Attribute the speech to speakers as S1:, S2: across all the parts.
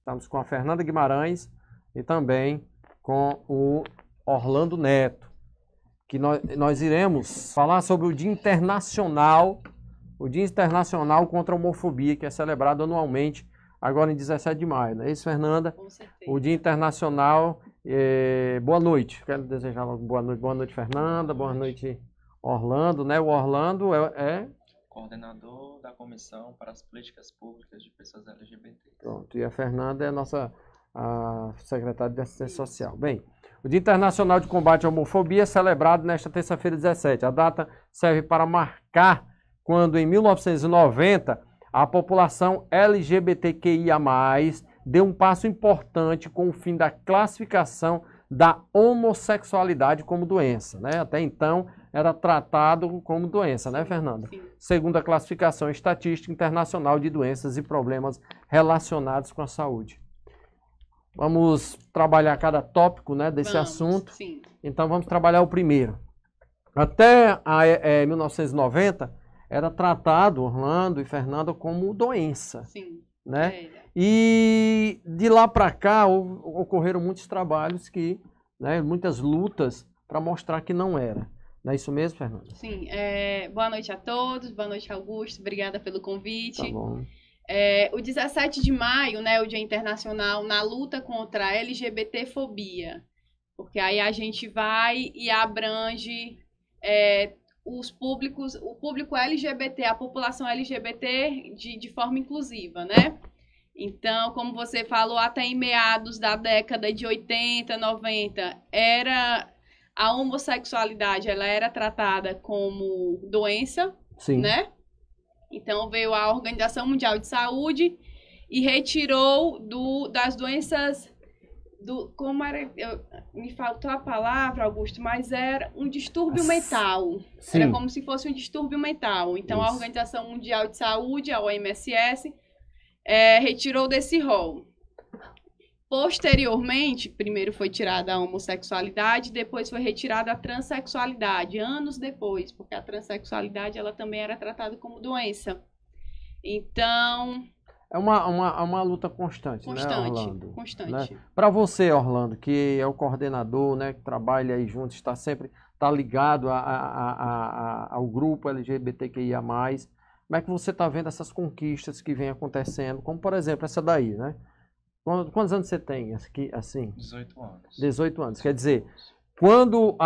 S1: Estamos com a Fernanda Guimarães e também com o Orlando Neto, que nós iremos falar sobre o Dia Internacional contra a Homofobia, que é celebrado anualmente, agora em 17 de maio. Não é isso, Fernanda?
S2: Com certeza.
S1: O Dia Internacional. Boa noite. Quero desejar logo boa noite. Boa noite, Fernanda. Boa noite, Orlando. Né? O Orlando é
S3: coordenador da Comissão para as Políticas Públicas de Pessoas LGBT.
S1: Pronto. E a Fernanda é a secretária de Assistência Social. Bem, o Dia Internacional de Combate à Homofobia é celebrado nesta terça-feira 17. A data serve para marcar quando, em 1990, a população LGBTQIA+, deu um passo importante com o fim da classificação da homossexualidade como doença, né? Até então era tratado como doença, né, Fernanda?
S2: Sim.
S1: Segundo a Classificação Estatística Internacional de Doenças e Problemas Relacionados com a Saúde. Vamos trabalhar cada tópico, né, desse assunto.
S2: Sim.
S1: Então vamos trabalhar o primeiro. Até 1990 era tratado, Orlando e Fernanda, como doença.
S2: Sim.
S1: Né? E de lá para cá ocorreram muitos trabalhos né, muitas lutas para mostrar que não era. Não é isso mesmo, Fernanda?
S2: Sim. Boa noite a todos, boa noite, Augusto. Obrigada pelo convite.
S1: Tá bom.
S2: O 17 de maio, né, o Dia Internacional na luta contra a LGBTfobia. Porque aí a gente vai e abrange o público LGBT, a população LGBT de forma inclusiva, né? Então, como você falou, até em meados da década de 80, 90, a homossexualidade ela era tratada como doença,
S1: Sim.
S2: né? Então, veio a Organização Mundial de Saúde e retirou das doenças... Como era, me faltou a palavra, Augusto, mas era um distúrbio mental.
S1: Sim.
S2: Era como se fosse um distúrbio mental. Então,
S1: Isso.
S2: a Organização Mundial de Saúde, a OMS, retirou desse rol. Posteriormente, primeiro foi tirada a homossexualidade, depois foi retirada a transexualidade, anos depois, porque a transexualidade ela também era tratada como doença. Então...
S1: É uma luta constante, né, Orlando?
S2: Constante.
S1: Né? Para você, Orlando, que é o coordenador, né, que trabalha aí junto, está ligado ao grupo LGBTQIA+, como é que você está vendo essas conquistas que vêm acontecendo, como, por exemplo, essa daí, né? Quantos anos você tem, assim?
S3: 18 anos.
S1: 18 anos. Quer dizer, quando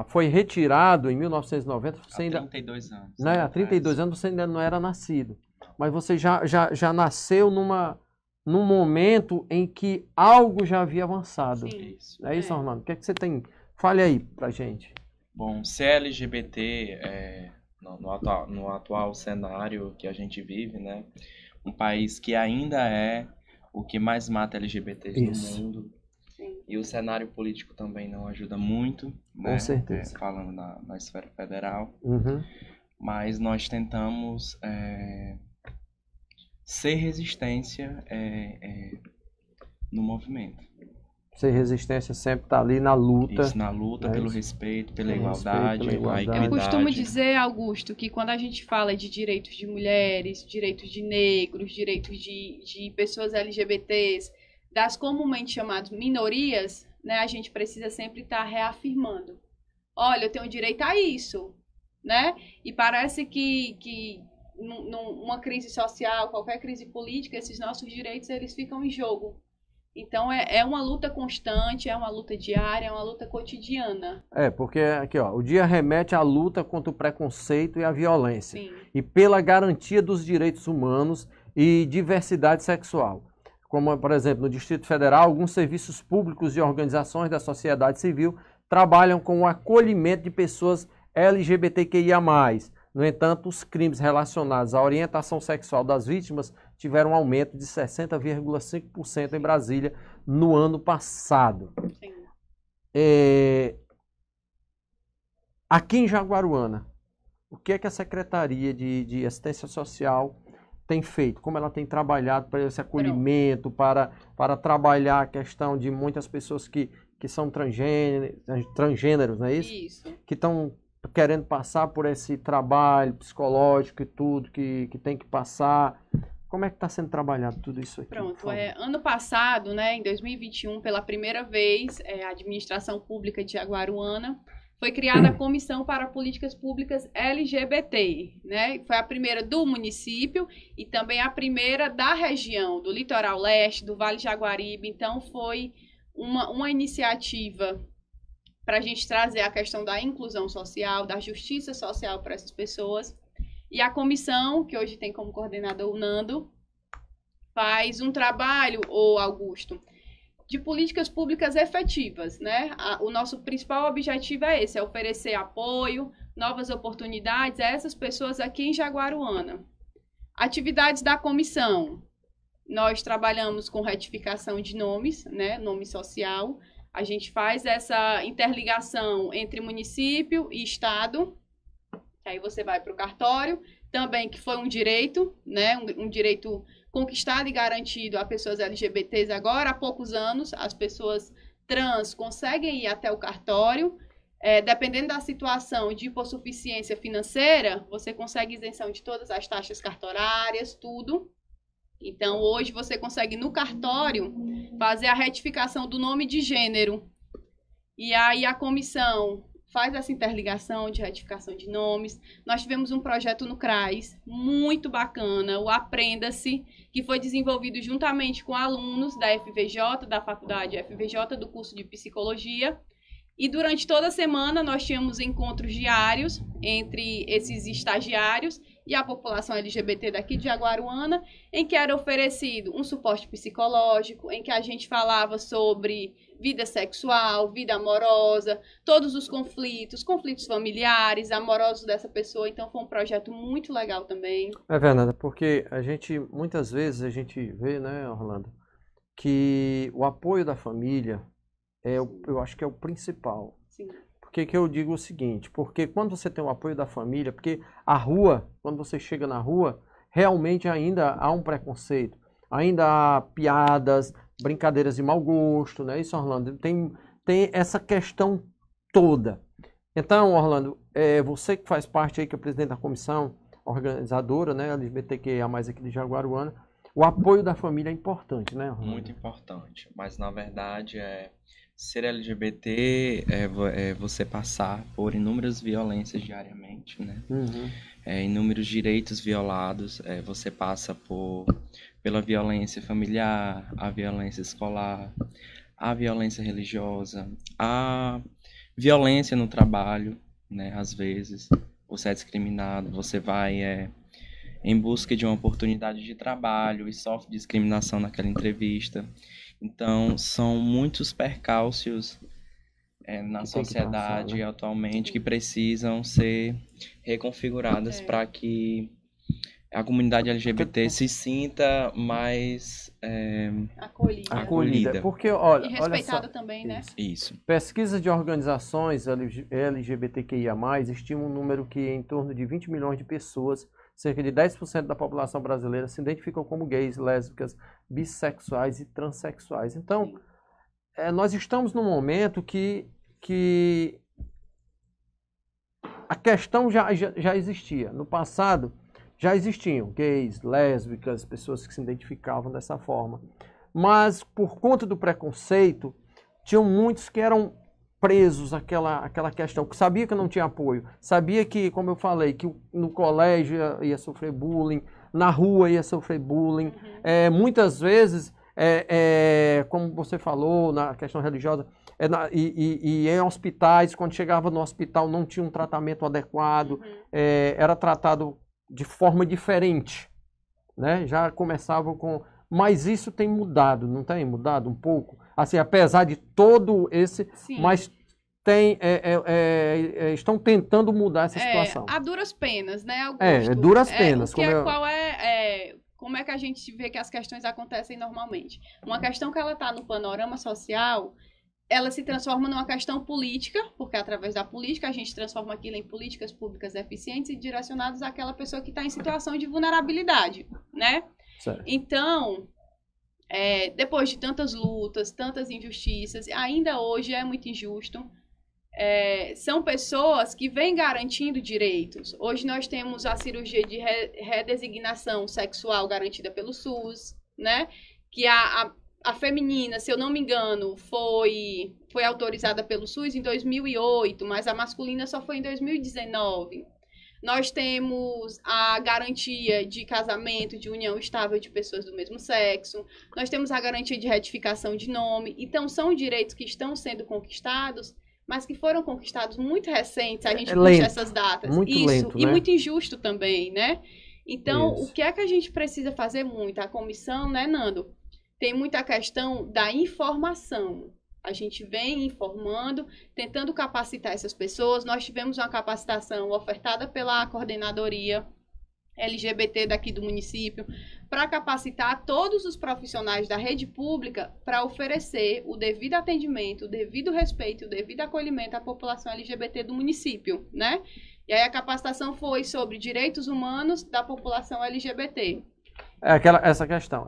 S1: foi retirado em 1990, você ainda...
S3: 32 anos.
S1: Né, há 32 anos você ainda não era nascido. Mas você já nasceu num momento em que algo já havia avançado.
S2: Sim.
S1: Isso. É isso, Orlando? O que é que você tem? Fale aí pra gente.
S3: Bom, ser LGBT no atual cenário que a gente vive, né? Um país que ainda é o que mais mata LGBTs
S1: Isso.
S3: no mundo.
S2: Sim.
S3: E o cenário político também não ajuda muito, né?
S1: Com certeza.
S3: Falando na esfera federal.
S1: Uhum.
S3: Mas nós tentamos ser resistência no movimento.
S1: Ser resistência sempre está ali na luta.
S3: Isso, na luta, pelo respeito, pela igualdade,
S1: pela igualdade.
S3: a
S2: Eu
S3: equidade.
S2: costumo dizer, Augusto, que quando a gente fala de direitos de mulheres, direitos de negros, direitos de pessoas LGBTs, das comumente chamadas minorias, né, a gente precisa sempre estar reafirmando. Olha, eu tenho direito a isso, né? E parece que numa crise social, qualquer crise política, esses nossos direitos eles ficam em jogo. Então é uma luta constante, é uma luta diária, é uma luta cotidiana.
S1: Porque aqui, ó, o dia remete à luta contra o preconceito e a violência.
S2: Sim.
S1: E pela garantia dos direitos humanos e diversidade sexual. Como, por exemplo, no Distrito Federal, alguns serviços públicos e organizações da sociedade civil trabalham com o acolhimento de pessoas LGBTQIA+. No entanto, os crimes relacionados à orientação sexual das vítimas tiveram um aumento de 60,5% em Brasília no ano passado.
S2: Sim.
S1: Aqui em Jaguaruana, o que é que a Secretaria de Assistência Social tem feito? Como ela tem trabalhado para esse acolhimento, para trabalhar a questão de muitas pessoas que são transgêneros, não é isso?
S2: Isso.
S1: Que estão querendo passar por esse trabalho psicológico e tudo que tem que passar. Como é que está sendo trabalhado tudo isso aqui?
S2: Pronto, ano passado, né, em 2021, pela primeira vez, a Administração Pública de Jaguaruana foi criada a Comissão para Políticas Públicas LGBT, né? Foi a primeira do município e também a primeira da região, do Litoral Leste, do Vale de Jaguaribe. Então, foi uma iniciativa para a gente trazer a questão da inclusão social, da justiça social para essas pessoas. E a comissão, que hoje tem como coordenador o Nando, faz um trabalho, Augusto, de políticas públicas efetivas, né? O nosso principal objetivo é esse, é oferecer apoio, novas oportunidades a essas pessoas aqui em Jaguaruana. Atividades da comissão. Nós trabalhamos com retificação de nomes, né? Nome social. A gente faz essa interligação entre município e estado. Aí você vai para o cartório, também que foi um direito, né? Um direito conquistado e garantido a pessoas LGBTs agora. Há poucos anos, as pessoas trans conseguem ir até o cartório. Dependendo da situação de hipossuficiência financeira, você consegue isenção de todas as taxas cartorárias, tudo. Então, hoje você consegue no cartório fazer a retificação do nome de gênero. E aí a comissão faz essa interligação de retificação de nomes. Nós tivemos um projeto no CRAS muito bacana, o Aprenda-se, que foi desenvolvido juntamente com alunos da FVJ, da faculdade FVJ, do curso de Psicologia. E durante toda a semana nós tínhamos encontros diários entre esses estagiários e a população LGBT daqui de Jaguaruana, em que era oferecido um suporte psicológico, em que a gente falava sobre vida sexual, vida amorosa, todos os conflitos familiares, amorosos dessa pessoa. Então foi um projeto muito legal também.
S1: Fernanda, porque muitas vezes a gente vê, né, Orlando, que o apoio da família eu acho que é o principal.
S2: Sim.
S1: Por que eu digo o seguinte? Porque quando você tem o apoio da família, porque a rua, quando você chega na rua, realmente ainda há um preconceito. Ainda há piadas, brincadeiras de mau gosto, né? Isso, Orlando, tem essa questão toda. Então, Orlando, você que faz parte aí, que é o presidente da comissão organizadora, né, LGBTQIA+, aqui de Jaguaruana, o apoio da família é importante, né, Orlando?
S3: Muito importante, mas na verdade ser LGBT é você passar por inúmeras violências diariamente, né?
S1: Uhum.
S3: Inúmeros direitos violados, você passa pela violência familiar, a violência escolar, a violência religiosa, a violência no trabalho, né? Às vezes você é discriminado, você vai em busca de uma oportunidade de trabalho e sofre discriminação naquela entrevista. Então, são muitos percalços na sociedade atualmente que precisam ser reconfiguradas para que a comunidade LGBT se sinta mais acolhida.
S1: Porque, olha,
S2: e respeitada também, né?
S3: Isso.
S1: Pesquisas de organizações LGBTQIA+, estimam um número que em torno de 20 milhões de pessoas, cerca de 10% da população brasileira, se identificam como gays, lésbicas, bissexuais e transexuais. Então, nós estamos num momento que a questão já existia. No passado, já existiam gays, lésbicas, pessoas que se identificavam dessa forma. Mas, por conta do preconceito, tinham muitos que eram presos àquela questão, que sabia que não tinha apoio, sabia que, como eu falei, que no colégio ia sofrer bullying, na rua ia sofrer bullying. Muitas vezes, como você falou, na questão religiosa, e em hospitais, quando chegava no hospital não tinha um tratamento adequado, era tratado de forma diferente, né? Já começavam com... Mas isso tem mudado, não tem mudado um pouco? Assim, apesar de todo esse... Sim. Mas estão tentando mudar essa situação.
S2: A duras penas, né, Augusto?
S1: Duras penas.
S2: Como é que a gente vê que as questões acontecem normalmente? Uma questão que ela está no panorama social, ela se transforma numa questão política, porque através da política a gente transforma aquilo em políticas públicas eficientes e direcionadas àquela pessoa que está em situação de vulnerabilidade, né?
S1: Certo.
S2: Então, depois de tantas lutas, tantas injustiças, ainda hoje é muito injusto. são pessoas que vêm garantindo direitos. Hoje nós temos a cirurgia de redesignação sexual garantida pelo SUS, né? Que a feminina, se eu não me engano, foi autorizada pelo SUS em 2008, mas a masculina só foi em 2019. Nós temos a garantia de casamento, de união estável de pessoas do mesmo sexo. Nós temos a garantia de retificação de nome. Então, são direitos que estão sendo conquistados, mas que foram conquistados muito recentes. A gente puxa essas datas.
S1: Muito lento,
S2: e
S1: né?
S2: muito injusto também, né? Então,
S1: Isso.
S2: o que é que a gente precisa fazer muito? A comissão, né, Nando? Tem muita questão da informação. A gente vem informando, tentando capacitar essas pessoas. Nós tivemos uma capacitação ofertada pela coordenadoria LGBT daqui do município para capacitar todos os profissionais da rede pública para oferecer o devido atendimento, o devido respeito, o devido acolhimento à população LGBT do município, né? E aí a capacitação foi sobre direitos humanos da população LGBT.
S1: Essa questão.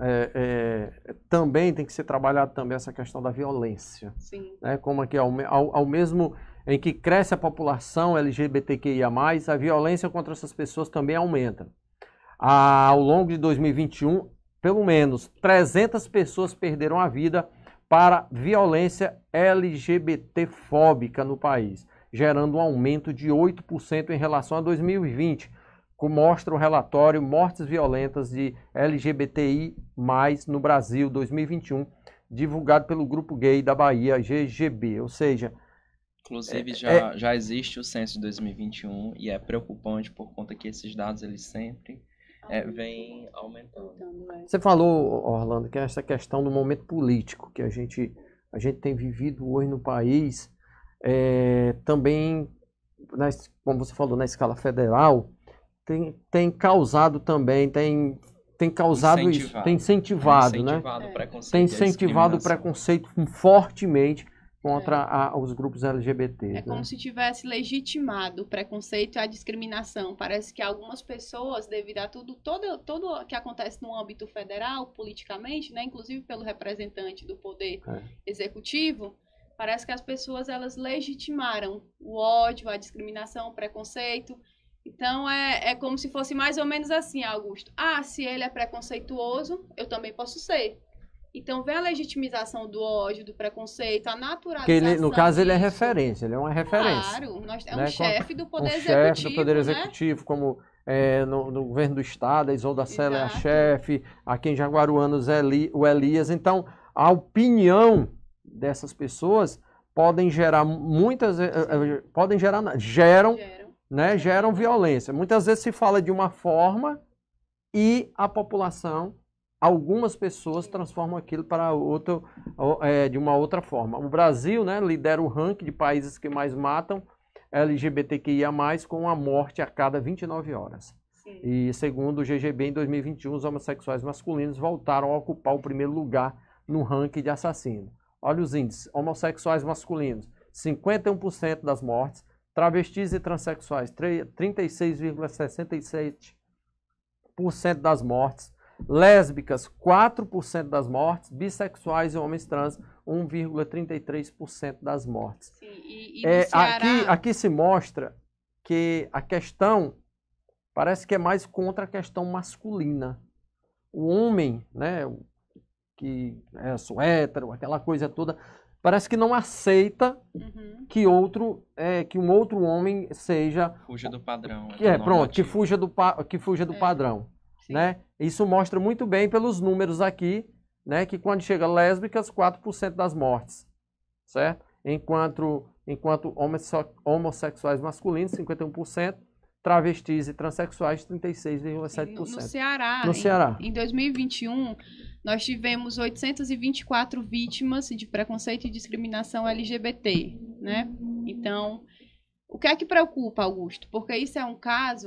S1: Também tem que ser trabalhado também essa questão da violência.
S2: Sim.
S1: Né? Como aqui, ao mesmo em que cresce a população LGBTQIA+, a violência contra essas pessoas também aumenta. Ao longo de 2021, pelo menos 300 pessoas perderam a vida para violência LGBT-fóbica no país, gerando um aumento de 8% em relação a 2020. Como mostra o relatório Mortes Violentas de LGBTI+, no Brasil, 2021, divulgado pelo Grupo Gay da Bahia, GGB. Ou seja...
S3: Inclusive, já existe o censo de 2021 e é preocupante por conta que esses dados, eles sempre vêm aumentando.
S1: Você falou, Orlando, que é essa questão do momento político que a gente tem vivido hoje no país, também, como você falou, na escala federal, tem causado também, tem causado isso, tem incentivado, né? Tem incentivado o preconceito fortemente contra os grupos LGBT.
S2: Como se tivesse legitimado o preconceito e a discriminação. Parece que algumas pessoas, devido a todo o que acontece no âmbito federal, politicamente, né, inclusive pelo representante do poder executivo, parece que as pessoas elas legitimaram o ódio, a discriminação, o preconceito. Então, é como se fosse mais ou menos assim, Augusto. Se ele é preconceituoso, eu também posso ser. Então, vem a legitimização do ódio, do preconceito, a naturalização.
S1: No caso, ele é referência, ele é uma referência.
S2: Claro, um chefe do Poder Executivo,
S1: chefe do Poder Executivo, como no governo do Estado, a Isolda Sela é a chefe, aqui em Jaguaruanos o Elias. Então, a opinião dessas pessoas podem gerar geram violência. Muitas vezes se fala de uma forma e a população, algumas pessoas transformam aquilo para de uma outra forma. O Brasil, né, lidera o ranking de países que mais matam LGBTQIA+, com a morte a cada 29 horas. Sim. E segundo o GGB, em 2021, os homossexuais masculinos voltaram a ocupar o primeiro lugar no ranking de assassino. Olha os índices. Homossexuais masculinos, 51% das mortes. Travestis e transexuais, 36,67% das mortes. Lésbicas, 4% das mortes. Bissexuais e homens trans, 1,33% das mortes.
S2: Sim, e no Ceará...
S1: aqui se mostra que a questão parece que é mais contra a questão masculina. O homem, né, que é hétero, aquela coisa toda... Parece que não aceita que um outro homem seja...
S3: Fuja do padrão.
S1: Que fuja do padrão. Né? Isso mostra muito bem pelos números aqui, né, que quando chega lésbicas, 4% das mortes. Certo? Enquanto homossexuais masculinos, 51%. Travestis e transexuais, 36,7%.
S2: No Ceará, em 2021, nós tivemos 824 vítimas de preconceito e discriminação LGBT, né? Então, o que é que preocupa, Augusto? Porque isso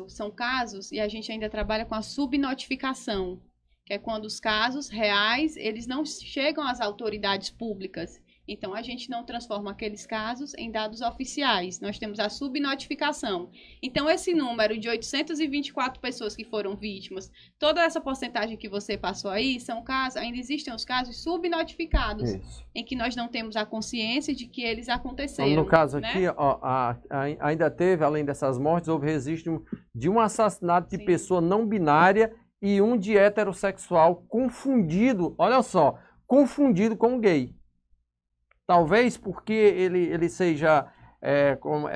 S2: são casos, e a gente ainda trabalha com a subnotificação, que é quando os casos reais, eles não chegam às autoridades públicas. Então, a gente não transforma aqueles casos em dados oficiais. Nós temos a subnotificação. Então, esse número de 824 pessoas que foram vítimas, toda essa porcentagem que você passou aí, são casos, ainda existem os casos subnotificados, em que nós não temos a consciência de que eles aconteceram.
S1: Então, no caso
S2: né?
S1: aqui, ó, ainda teve, além dessas mortes, houve registro de um assassinato de
S2: Sim.
S1: pessoa não binária e um de heterossexual confundido, olha só, confundido com gay. Talvez porque ele seja, como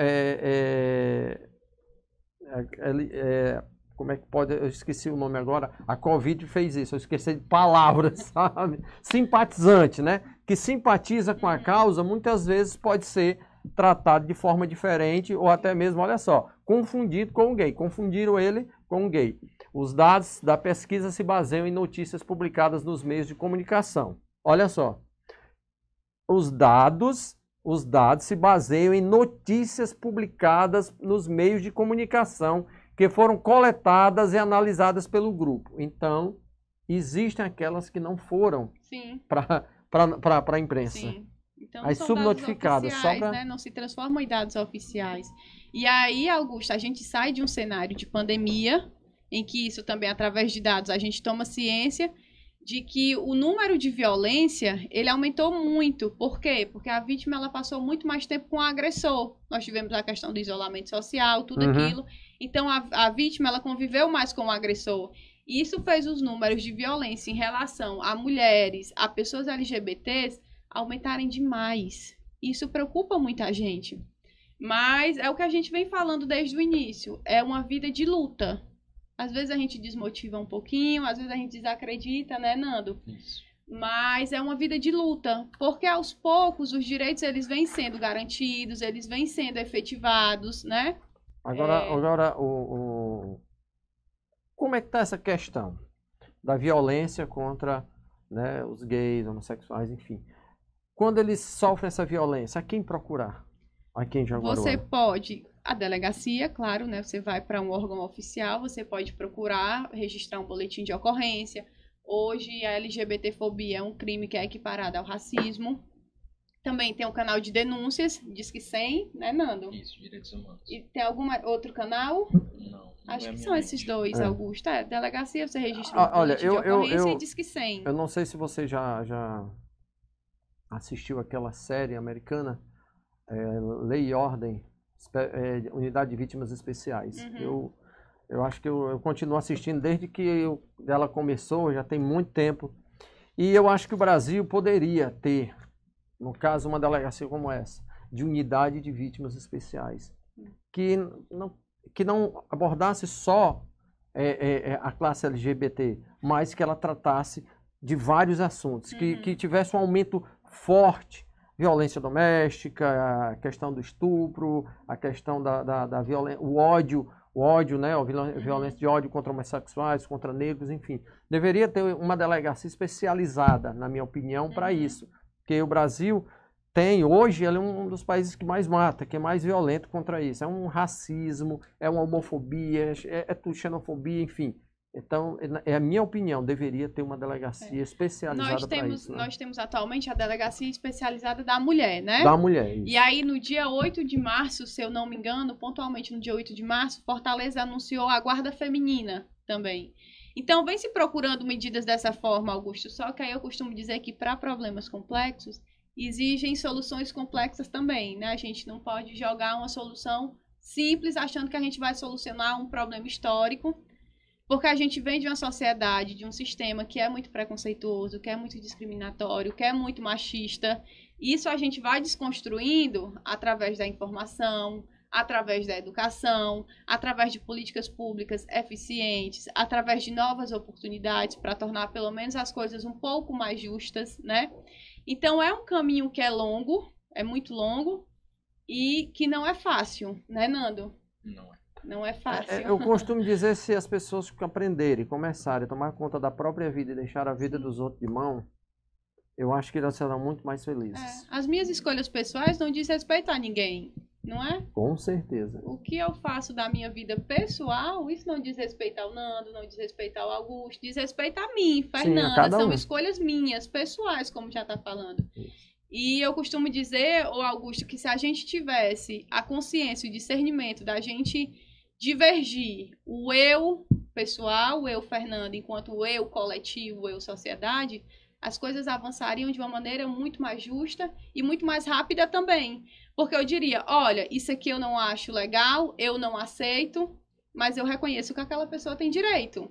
S1: é que pode, eu esqueci o nome agora, a Covid fez isso, eu esqueci de palavras, sabe? Simpatizante, né? Que simpatiza com a causa, muitas vezes pode ser tratado de forma diferente ou até mesmo, olha só, confundido com o gay, confundiram ele com o gay. Os dados da pesquisa se baseiam em notícias publicadas nos meios de comunicação. Olha só. Os dados se baseiam em notícias publicadas nos meios de comunicação que foram coletadas e analisadas pelo grupo. Então, existem aquelas que não foram para a imprensa.
S2: Sim. Então,
S1: as
S2: são
S1: subnotificadas,
S2: dados
S1: só
S2: oficiais,
S1: pra...
S2: né? Não se transformam em dados oficiais. E aí, Augusto, a gente sai de um cenário de pandemia, em que isso também, através de dados, a gente toma ciência de que o número de violência, ele aumentou muito. Por quê? Porque a vítima, ela passou muito mais tempo com o agressor. Nós tivemos a questão do isolamento social, tudo aquilo. Então, a vítima, ela conviveu mais com o agressor. E isso fez os números de violência em relação a mulheres, a pessoas LGBTs, aumentarem demais. Isso preocupa muita gente. Mas é o que a gente vem falando desde o início. É uma vida de luta. Às vezes a gente desmotiva um pouquinho, às vezes a gente desacredita, né, Nando?
S3: Isso.
S2: Mas é uma vida de luta, porque aos poucos os direitos eles vêm sendo garantidos, eles vêm sendo efetivados, né?
S1: Agora como é que está essa questão da violência contra, né, os gays, homossexuais, enfim? Quando eles sofrem essa violência, a quem procurar? A quem Jaguaruana?
S2: Você pode, a delegacia, claro, né? Você vai para um órgão oficial, você pode procurar, registrar um boletim de ocorrência. Hoje a LGBTfobia é um crime que é equiparado ao racismo. Também tem um canal de denúncias, Disque 100, né, Nando?
S3: Isso, direitos humanos.
S2: E tem algum outro canal?
S3: Não.
S2: Acho
S3: é
S2: que
S3: a
S2: são
S3: minha
S2: esses
S3: mente.
S2: dois, Augusto. Delegacia, você registra um
S1: Olha,
S2: boletim de ocorrência e Disque 100.
S1: Eu não sei se você já assistiu aquela série americana, Lei e Ordem, Unidade de Vítimas Especiais. Eu acho que eu continuo assistindo desde que ela começou, já tem muito tempo. E eu acho que o Brasil poderia ter, no caso, uma delegacia como essa, de Unidade de Vítimas Especiais, que não abordasse só a classe LGBT, mas que ela tratasse de vários assuntos, que tivesse um aumento forte. Violência doméstica, a questão do estupro, a questão da violência, o ódio, né? A violência de ódio contra homossexuais, contra negros, enfim. Deveria ter uma delegacia especializada, na minha opinião, para isso. Porque o Brasil hoje, ele é um dos países que mais mata, que é mais violento contra isso. É um racismo, é uma homofobia, é xenofobia, enfim. Então, é a minha opinião, deveria ter uma delegacia especializada para isso. Né?
S2: Nós temos atualmente a delegacia especializada da mulher, né?
S1: Da mulher, isso.
S2: E aí, no dia 8 de março, se eu não me engano, pontualmente no dia 8 de março, Fortaleza anunciou a guarda feminina também. Então, vem se procurando medidas dessa forma, Augusto. Só que aí eu costumo dizer que para problemas complexos, exigem soluções complexas também, né? A gente não pode jogar uma solução simples achando que a gente vai solucionar um problema histórico, porque a gente vem de uma sociedade, de um sistema que é muito preconceituoso, que é muito discriminatório, que é muito machista. Isso a gente vai desconstruindo através da informação, através da educação, através de políticas públicas eficientes, através de novas oportunidades para tornar pelo menos as coisas um pouco mais justas, né? Então é um caminho que é longo, é muito longo e que não é fácil, né, Nando?
S3: Não é.
S2: Não é fácil.
S1: Eu costumo dizer, se as pessoas aprenderem, começarem a tomar conta da própria vida e deixar a vida dos outros de mão, eu acho que elas serão muito mais felizes.
S2: As minhas escolhas pessoais não diz respeito a ninguém, não é?
S1: Com certeza.
S2: O que eu faço da minha vida pessoal, isso não diz respeito ao Nando, não diz respeito ao Augusto, diz respeito a mim, Fernanda.
S1: Sim, a cada um.
S2: São escolhas minhas, pessoais, como já está falando.
S1: Isso.
S2: E eu costumo dizer, ô Augusto, que se a gente tivesse a consciência e o discernimento da gente divergir o eu pessoal, o eu Fernanda, enquanto o eu coletivo, o eu sociedade, as coisas avançariam de uma maneira muito mais justa e muito mais rápida também. Porque eu diria, olha, isso aqui eu não acho legal, eu não aceito, mas eu reconheço que aquela pessoa tem direito.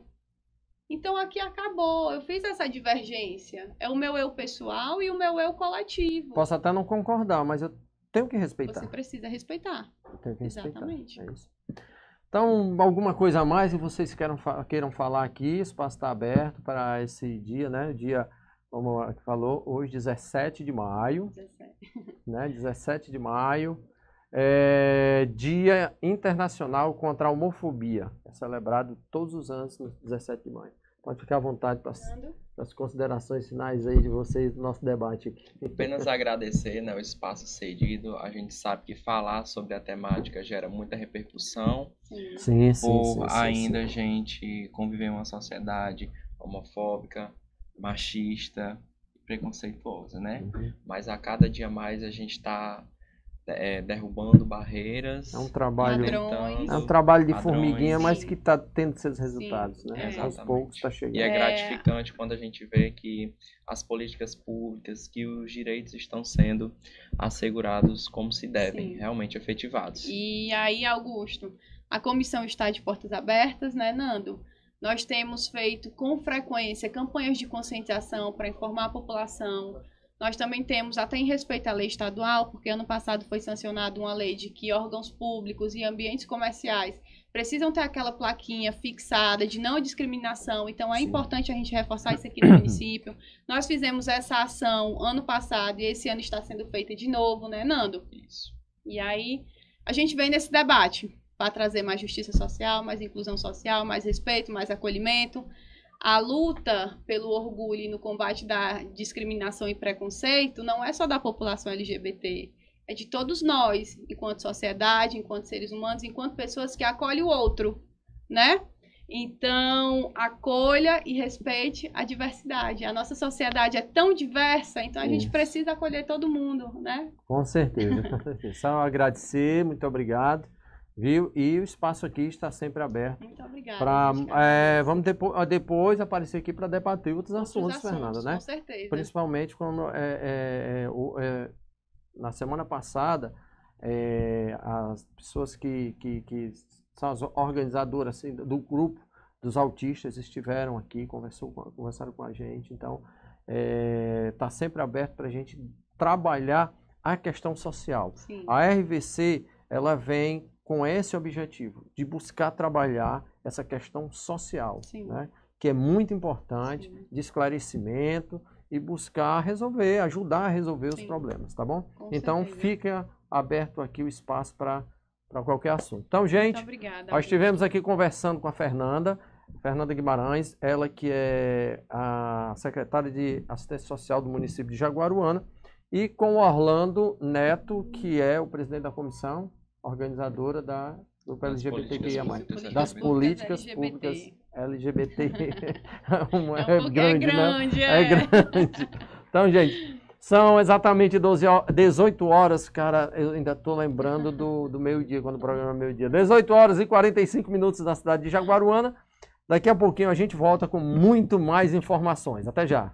S2: Então aqui acabou, eu fiz essa divergência. É o meu eu pessoal e o meu eu coletivo.
S1: Posso até não concordar, mas eu tenho que respeitar.
S2: Você precisa respeitar.
S1: Eu tenho que respeitar.
S2: Exatamente.
S1: É isso. Então, alguma coisa a mais que vocês queiram falar aqui, o espaço está aberto para esse dia, né? Dia, como a que falou, hoje, 17 de maio.
S2: 17.
S1: Né? 17 de maio. Dia Internacional contra a Homofobia. É celebrado todos os anos no 17 de maio. Pode ficar à vontade para as considerações finais aí de vocês do nosso debate aqui.
S3: Apenas agradecer, né, o espaço cedido. A gente sabe que falar sobre a temática gera muita repercussão.
S1: Sim,
S3: por ainda a gente conviver em uma sociedade homofóbica, machista, preconceituosa, né?
S1: Uhum.
S3: Mas a cada dia mais a gente está derrubando barreiras.
S1: É um trabalho,
S2: padrões.
S1: é um trabalho de
S3: Padrões,
S1: formiguinha, mas
S2: sim.
S1: que está tendo seus resultados,
S2: Sim,
S1: né?
S3: é.
S1: Aos poucos está chegando.
S3: E é gratificante quando a gente vê que as políticas públicas, que os direitos estão sendo assegurados como se devem,
S2: Sim.
S3: realmente efetivados.
S2: E aí, Augusto, a comissão está de portas abertas, né, Nando? Nós temos feito com frequência campanhas de conscientização para informar a população. Nós também temos, até em respeito à lei estadual, porque ano passado foi sancionada uma lei de que órgãos públicos e ambientes comerciais precisam ter aquela plaquinha fixada de não discriminação. Então, é
S1: Sim.
S2: importante a gente reforçar isso aqui no município. Nós fizemos essa ação ano passado e esse ano está sendo feita de novo, né, Nando?
S3: Isso.
S2: E aí, a gente vem nesse debate para trazer mais justiça social, mais inclusão social, mais respeito, mais acolhimento. A luta pelo orgulho e no combate da discriminação e preconceito não é só da população LGBT, é de todos nós, enquanto sociedade, enquanto seres humanos, enquanto pessoas que acolhem o outro, né? Então, acolha e respeite a diversidade. A nossa sociedade é tão diversa, então a gente precisa acolher todo mundo, né?
S1: Com certeza, com certeza. Só agradecer, muito obrigado. Viu? E o espaço aqui está sempre aberto.
S2: Muito obrigada.
S1: Vamos depois aparecer aqui para debater outros assuntos, Fernanda, né?
S2: Com certeza.
S1: Principalmente quando na semana passada as pessoas que são as organizadoras assim, do grupo dos autistas estiveram aqui, conversaram com a gente. Então, está sempre aberto para a gente trabalhar a questão social.
S2: Sim.
S1: A RVC, ela vem com esse objetivo, de buscar trabalhar essa questão social, né? Que é muito importante, de esclarecimento e buscar resolver, ajudar a resolver os problemas, tá bom?
S2: Com
S1: então,
S2: certeza.
S1: fica aberto aqui o espaço para qualquer assunto. Então, gente,
S2: muito obrigada,
S1: nós estivemos aqui conversando com a Fernanda Guimarães, ela que é a secretária de Assistência Social do município de Jaguaruana, e com o Orlando Neto, que é o presidente da comissão organizadora da grupo LGBTQIA+. Das políticas públicas LGBT.
S2: É grande,
S1: né? É grande. Então, gente, são exatamente 18 horas, cara, eu ainda estou lembrando do meio-dia, quando o programa é meio-dia. 18 horas e 45 minutos na cidade de Jaguaruana. Daqui a pouquinho a gente volta com muito mais informações. Até já.